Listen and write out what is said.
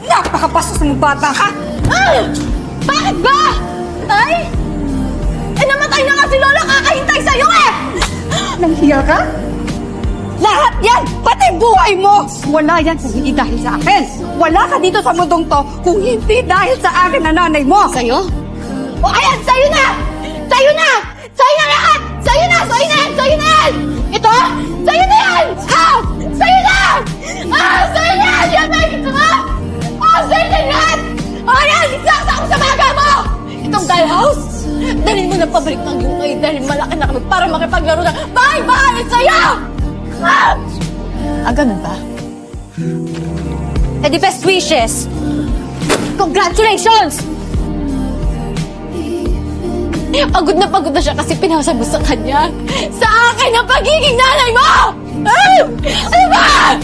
Napakabastos mong bata ka! Bakit ba? Tay? Namatay na nga si Lola kakahintay sa'yo eh! Nanghiya ka? Lahat yan! Pati buhay mo! Wala yan kung hindi dahil sa akin! Wala ka dito sa mundong to kung hindi dahil sa akin na nanay mo! Sa'yo? O ayan, sa'yo na! Sa'yo na! Sa'yo na lahat! Sa'yo na! Sa'yo na yan! Sa'yo na yan! Ito? Sa'yo na yan! Ha? Sa'yo na! Sa'yo na yan! Yan ba ito mo? Sa'yo na yan! Ayan! Isasa ko sa baga mo! Itong dollhouse? Dalhin mo na pabalik ng gungay dahil malaki na kami para makipaglaro na bahay-bahay sa'yo! Ganun ba? Eh di best wishes! Congratulations! Pagod na siya kasi pinasa mo sa kanya. Sa akin ang pagiging nanay mo! Ano ba?